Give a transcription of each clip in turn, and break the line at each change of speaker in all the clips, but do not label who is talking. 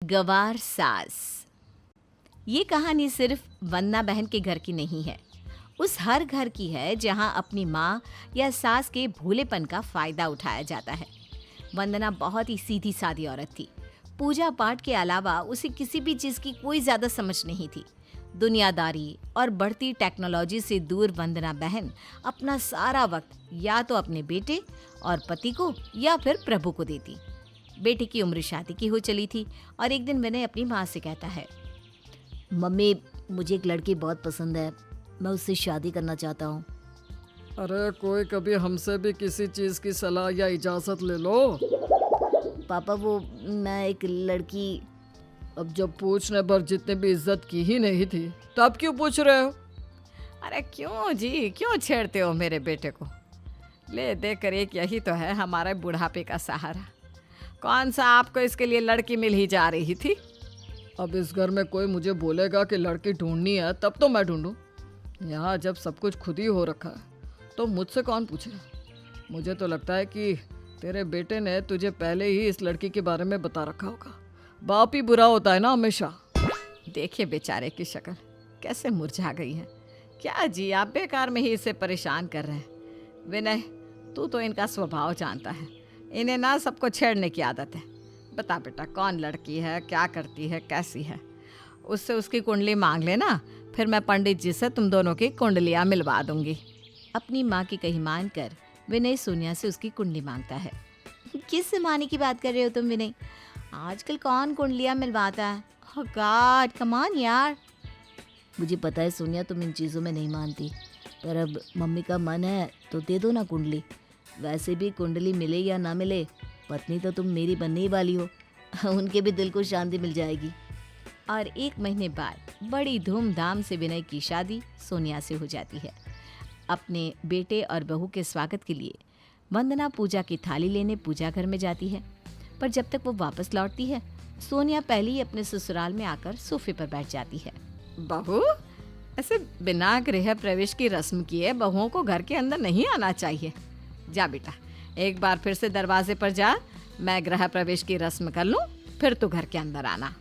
गवार सास। ये कहानी सिर्फ वंदना बहन के घर की नहीं है, उस हर घर की है जहाँ अपनी माँ या सास के भोलेपन का फायदा उठाया जाता है। वंदना बहुत ही सीधी सादी औरत थी। पूजा पाठ के अलावा उसे किसी भी चीज़ की कोई ज़्यादा समझ नहीं थी। दुनियादारी और बढ़ती टेक्नोलॉजी से दूर वंदना बहन अपना सारा वक्त या तो अपने बेटे और पति को या फिर प्रभु को देती। बेटे की उम्र शादी की हो चली थी और एक दिन विनय अपनी माँ से कहता है,
मम्मी मुझे एक लड़की बहुत पसंद है, मैं उससे शादी करना चाहता हूँ।
अरे कोई कभी हमसे भी किसी चीज़ की सलाह या इजाज़त ले लो।
पापा वो मैं एक लड़की।
अब जब पूछने पर जितने भी इज्जत की ही नहीं थी तो अब क्यों पूछ रहे हो?
अरे क्यों जी, क्यों छेड़ते हो मेरे बेटे को? ले देकर एक यही तो है हमारे बुढ़ापे का सहारा। कौन सा आपको इसके लिए लड़की मिल ही जा रही थी?
अब इस घर में कोई मुझे बोलेगा कि लड़की ढूंढनी है तब तो मैं ढूंढूं। यहाँ जब सब कुछ खुद ही हो रखा है तो मुझसे कौन पूछे? मुझे तो लगता है कि तेरे बेटे ने तुझे पहले ही इस लड़की के बारे में बता रखा होगा। बाप ही बुरा होता है ना हमेशा।
देखिए बेचारे की शक्ल कैसे मुरझा गई है। क्या जी आप बेकार में ही इसे परेशान कर रहे हैं। विनय तू तो इनका स्वभाव जानता है, इन्हें ना सबको छेड़ने की आदत है। बता बेटा कौन लड़की है, क्या करती है, कैसी है? उससे उसकी कुंडली मांग लेना, फिर मैं पंडित जी से तुम दोनों की कुंडलियाँ मिलवा दूंगी। अपनी माँ की कही मानकर विनय सोनिया से उसकी कुंडली मांगता है। किस जमाने की बात कर रहे हो तुम विनय? आजकल कौन कुंडलियाँ मिलवाता है? ओह गॉड कम ऑन यार।
मुझे पता है सोनिया तुम इन चीज़ों में नहीं मानती, पर अब मम्मी का मन है तो दे दो ना कुंडली। वैसे भी कुंडली मिले या ना मिले, पत्नी तो तुम मेरी बनने ही वाली हो। उनके भी दिल को शांति मिल जाएगी।
और 1 महीने बाद बड़ी धूमधाम से विनय की शादी सोनिया से हो जाती है। अपने बेटे और बहू के स्वागत के लिए वंदना पूजा की थाली लेने पूजा घर में जाती है, पर जब तक वो वापस लौटती है सोनिया पहले ही अपने ससुराल में आकर सोफे पर बैठ जाती है। बहू, ऐसे बिना गृह प्रवेश की रस्म किए बहुओं को घर के अंदर नहीं आना चाहिए। जा बेटा एक बार फिर से दरवाजे पर जा, मैं गृह प्रवेश की रस्म कर लूँ, फिर तू घर के अंदर आना।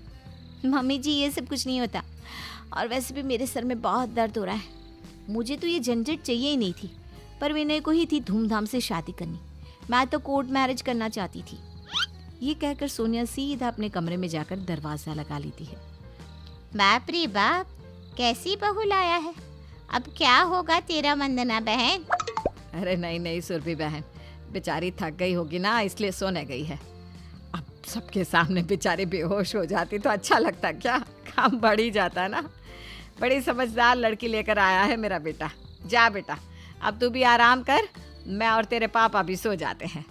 मम्मी जी ये सब कुछ नहीं होता, और वैसे भी मेरे सर में बहुत दर्द हो रहा है। मुझे तो ये झंझट चाहिए ही नहीं थी, पर विनय को ही थी धूमधाम से शादी करनी। मैं तो कोर्ट मैरिज करना चाहती थी। ये कहकर सोनिया सीधा अपने कमरे में जाकर दरवाज़ा लगा लेती है।
बाप रे बाप, कैसी बहू लाया है। अब क्या होगा तेरा वंदना बहन?
अरे नहीं सुरभि बहन, बेचारी थक गई होगी ना, इसलिए सोने गई है। अब सबके सामने बेचारी बेहोश हो जाती तो अच्छा लगता क्या? काम बढ़ ही जाता है ना। बड़ी समझदार लड़की लेकर आया है मेरा बेटा। जा बेटा अब तू भी आराम कर, मैं और तेरे पापा भी सो जाते हैं।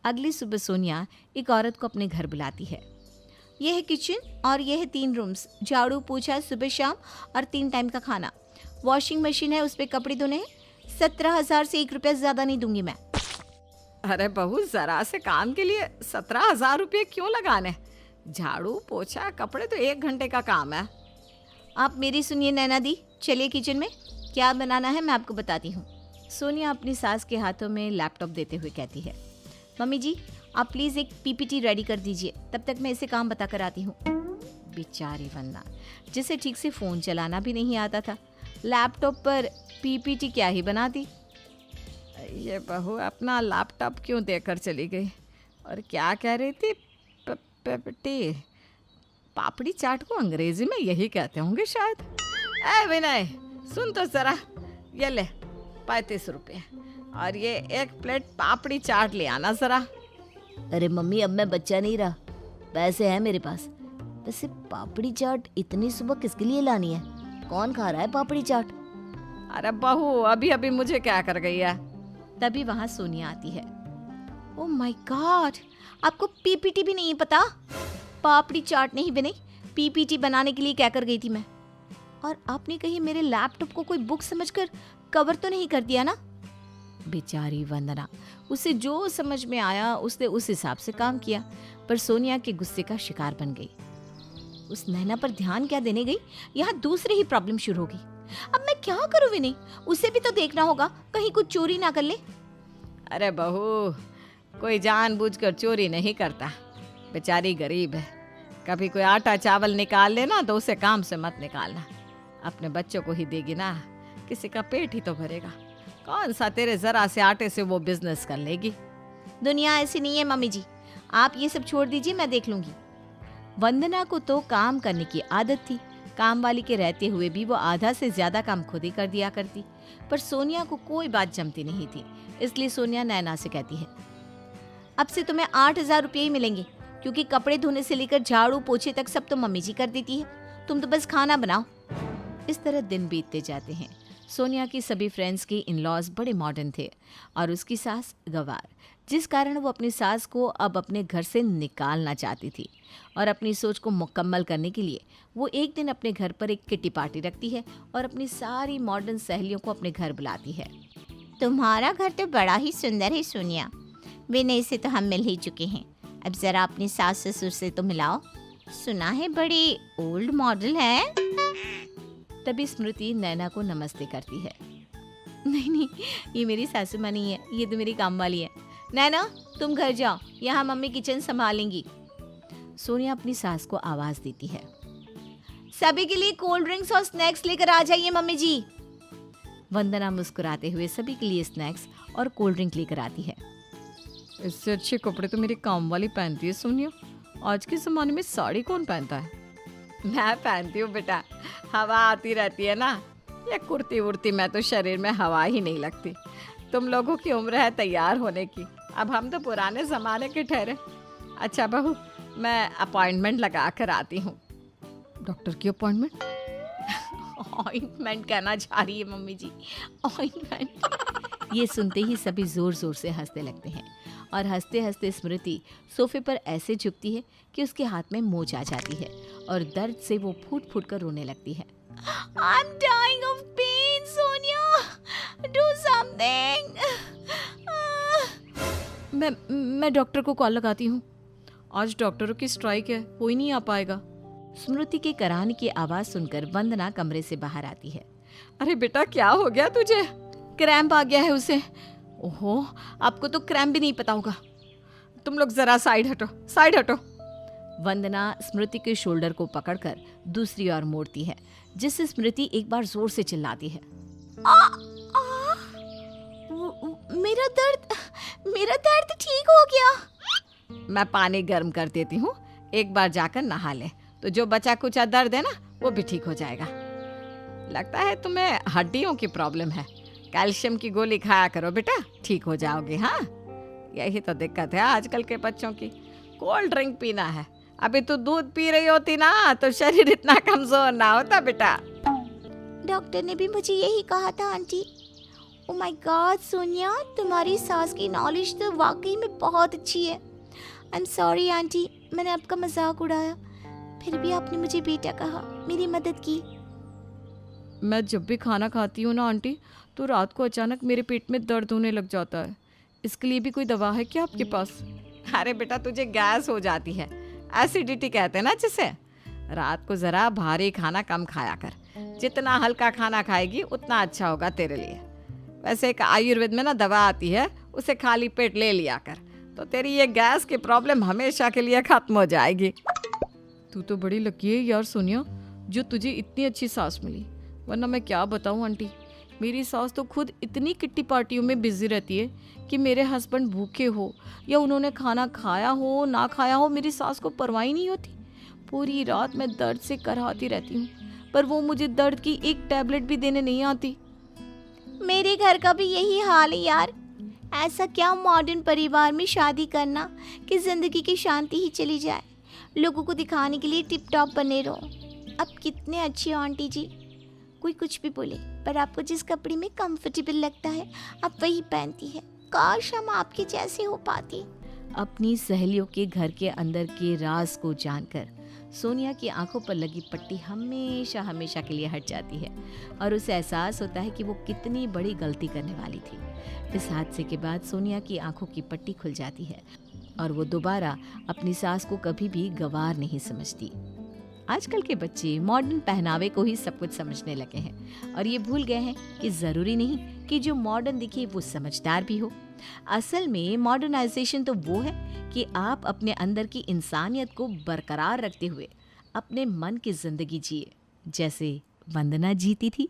अगली सुबह सोनिया एक औरत को अपने घर बुलाती है। यह है किचन और यह है 3 रूम्स, झाड़ू पोछा सुबह शाम और 3 टाइम का खाना। वॉशिंग मशीन है, उस पर कपड़े धोने हैं। 17,000 से 1 रुपया ज़्यादा नहीं दूंगी मैं। अरे बहू, जरा से काम के लिए 17,000 रुपये क्यों लगाने? झाड़ू पोछा कपड़े तो 1 घंटे का काम है। आप मेरी सुनिए नैना दी, चलिए किचन में, क्या बनाना है मैं आपको बताती हूँ। सोनिया अपनी सास के हाथों में लैपटॉप देते हुए कहती है, मम्मी जी आप प्लीज़ एक पीपीटी रेडी कर दीजिए, तब तक मैं इसे काम बता कर आती हूँ। बेचारी वंदना, जिसे ठीक से फ़ोन चलाना भी नहीं आता था, लैपटॉप पर पीपीटी क्या ही बनाती। ये बहू अपना लैपटॉप क्यों देकर चली गई? और क्या कह रही थी? पीपीटी, पापड़ी चाट को अंग्रेजी में यही कहते होंगे शायद। ए विनय सुन तो ज़रा, ये ले 35 रुपये और ये 1 प्लेट पापड़ी चाट ले आना ज़रा।
अरे मम्मी अब मैं बच्चा नहीं रहा, पैसे हैं मेरे पास। वैसे पापड़ी चाट इतनी सुबह किसके लिए लानी है? कौन खा रहा है पापड़ी चाट?
अरे बहू अभी अभी मुझे क्या कर गई है। तभी वहाँ सोनिया आती है। ओह माय गॉड, आपको पीपीटी भी नहीं पता? पापड़ी चाट नहीं बनी, पीपीटी बनाने के लिए क्या कर गई थी मैं? और आपने कहीं मेरे लैपटॉप को कोई बुक समझकर कवर तो नहीं कर दिया ना? बेचारी वंदना, उसे जो समझ में आया उसने उस हिसाब से काम किया, पर सोनिया के गुस्से का शिकार बन गई। उस नैना पर ध्यान क्या देने गई, यहाँ दूसरी ही प्रॉब्लम शुरू होगी। अब मैं क्या करूँ विनय? उसे भी तो देखना होगा कहीं कुछ चोरी ना कर ले। अरे बहू, कोई जानबूझकर चोरी नहीं करता, बेचारी गरीब है, कभी कोई आटा चावल निकाल लेना तो उसे काम से मत निकालना। अपने बच्चों को ही देगी ना, किसी का पेट ही तो भरेगा। कौन सा तेरे जरा से आटे से वो बिजनेस कर लेगी।
दुनिया ऐसी नहीं है मम्मी जी, आप ये सब छोड़ दीजिए, मैं देख लूंगी। वंदना को तो काम करने की आदत थी। काम वाली के रहते हुए भी वो आधा से ज्यादा काम खुद ही कर दिया करती। पर सोनिया को कोई बात जमती नहीं थी, इसलिए सोनिया नैना से कहती है, अब से तुम्हें 8,000 रुपये ही मिलेंगे, क्योंकि कपड़े धोने से लेकर झाड़ू पोछे तक सब तो मम्मी जी कर देती है, तुम तो बस खाना बनाओ। इस तरह दिन बीतते जाते हैं। सोनिया की सभी फ्रेंड्स के इन-लॉज बड़े मॉडर्न थे और उसकी सास गवार, जिस कारण वो अपनी सास को अब अपने घर से निकालना चाहती थी। और अपनी सोच को मुकम्मल करने के लिए वो एक दिन अपने घर पर एक किटी पार्टी रखती है और अपनी सारी मॉडर्न सहेलियों को अपने घर बुलाती है।
तुम्हारा घर तो बड़ा ही सुंदर है सोनिया, विनय से तो हम मिल ही चुके हैं, अब जरा अपने सास ससुर से तो मिलाओ, सुना है बड़ी ओल्ड मॉडल है।
तभी स्मृति नैना को नमस्ते करती है। नहीं, ये मेरी सासू माँ नहीं है, ये तो मेरी काम वाली है। नैना तुम घर जाओ, यहाँ मम्मी किचन संभालेंगी। सोनिया अपनी सास को आवाज देती है, सभी के लिए कोल्ड ड्रिंक्स और स्नैक्स लेकर आ जाइए मम्मी जी। वंदना मुस्कुराते हुए सभी के लिए स्नैक्स और कोल्ड ड्रिंक लेकर आती है।
इससे अच्छे कपड़े तो मेरी काम वाली पहनती है सोनिया। आज के ज़माने में साड़ी कौन पहनता है?
मैं पहनती हूँ बेटा, हवा आती रहती है ना। ये कुर्ती उर्ती में तो शरीर में हवा ही नहीं लगती। तुम लोगों की उम्र है तैयार होने की, अब हम तो पुराने ज़माने के ठहरे। अच्छा बहू, मैं अपॉइंटमेंट लगा कर आती हूँ।
डॉक्टर की अपॉइंटमेंट?
ऑइंटमेंट कहना चाह रही है मम्मी जी, ऑइंटमेंट। ये सुनते ही सभी जोर जोर से हंसने लगते हैं और हंसते हंसते स्मृति सोफे पर ऐसे झुकती है कि उसके हाथ में मोच आ जाती है और दर्द से वो फूट फूट कर रोने लगती है। I'm dying of pain, Sonia, do something। मैं डॉक्टर को कॉल लगाती हूँ।
आज डॉक्टरों की स्ट्राइक है, कोई नहीं आ पाएगा।
स्मृति के कराहने की आवाज सुनकर वंदना कमरे से बाहर आती है।
अरे बेटा, क्या हो गया तुझे?
क्रैम्प आ गया है उसे। ओहो, आपको तो क्रैम्प भी नहीं पता होगा।
तुम लोग जरा साइड हटो, साइड हटो।
वंदना स्मृति के शोल्डर को पकड़कर दूसरी ओर मोड़ती है, जिससे स्मृति एक बार जोर से चिल्लाती है, मेरा दर्द ठीक हो गया।
मैं पानी गर्म कर देती हूँ, एक बार जाकर नहा ले तो जो बचा कुचा दर्द है ना वो भी ठीक हो जाएगा। लगता है तुम्हें हड्डियों की प्रॉब्लम है, कैल्शियम की गोली खाया करो बेटा, ठीक हो जाओगे। हाँ, यही तो दिक्कत है आजकल के बच्चों की, कोल्ड ड्रिंक पीना है। अभी तो दूध पी रही होती ना तो शरीर इतना कमजोर ना होता बेटा।
डॉक्टर ने भी मुझे यही कहा था aunty. Oh my God Sonia, तुम्हारी सास की नॉलेज तो वाकई में बहुत अच्छी है। आई एम सॉरी आंटी, मैंने आपका मजाक उड़ाया, फिर भी आपने मुझे बेटा कहा, मेरी मदद की।
मैं जब भी खाना खाती हूँ ना आंटी, तो रात को अचानक मेरे पेट में दर्द होने लग जाता है। इसके लिए भी कोई दवा है क्या आपके पास?
अरे बेटा, तुझे गैस हो जाती है, एसिडिटी कहते हैं ना जिसे। रात को जरा भारी खाना कम खाया कर, जितना हल्का खाना खाएगी उतना अच्छा होगा तेरे लिए। वैसे एक आयुर्वेद में ना दवा आती है, उसे खाली पेट ले लिया कर, तो तेरी ये गैस की प्रॉब्लम हमेशा के लिए खत्म हो जाएगी।
तू तो बड़ी लकी है यार सोनिया, जो तुझे इतनी अच्छी सास मिली, वरना मैं क्या बताऊँ आंटी। मेरी सास तो खुद इतनी किट्टी पार्टियों में बिजी रहती है कि मेरे हस्बैंड भूखे हो या उन्होंने खाना खाया हो ना खाया हो, मेरी सास को परवाह ही नहीं होती। पूरी रात मैं दर्द से कराहती रहती हूँ, पर वो मुझे दर्द की एक टैबलेट भी देने नहीं आती।
मेरे घर का भी यही हाल है यार। ऐसा क्या मॉडर्न परिवार में शादी करना कि जिंदगी की शांति ही चली जाए, लोगों को दिखाने के लिए टिप टॉप बने रहो। अब कितने अच्छे हो आंटी जी, कोई कुछ भी बोले, पर आपको जिस कपड़े में कंफर्टेबल लगता है आप वही पहनती है। काश हम आपके जैसे हो पाती।
अपनी सहेलियों के घर के अंदर के राज को जानकर सोनिया की आंखों पर लगी पट्टी हमेशा हमेशा के लिए हट जाती है और उसे एहसास होता है कि वो कितनी बड़ी गलती करने वाली थी। इस हादसे के बाद सोनिया की आंखों की पट्टी खुल जाती है और वो दोबारा अपनी सास को कभी भी गंवार नहीं समझती। आजकल के बच्चे मॉडर्न पहनावे को ही सब कुछ समझने लगे हैं और ये भूल गए हैं कि जरूरी नहीं कि जो मॉडर्न दिखे वो समझदार भी हो। असल में मॉडर्नाइजेशन तो वो है कि आप अपने अंदर की इंसानियत को बरकरार रखते हुए अपने मन की जिंदगी जिए, जैसे वंदना जीती थी।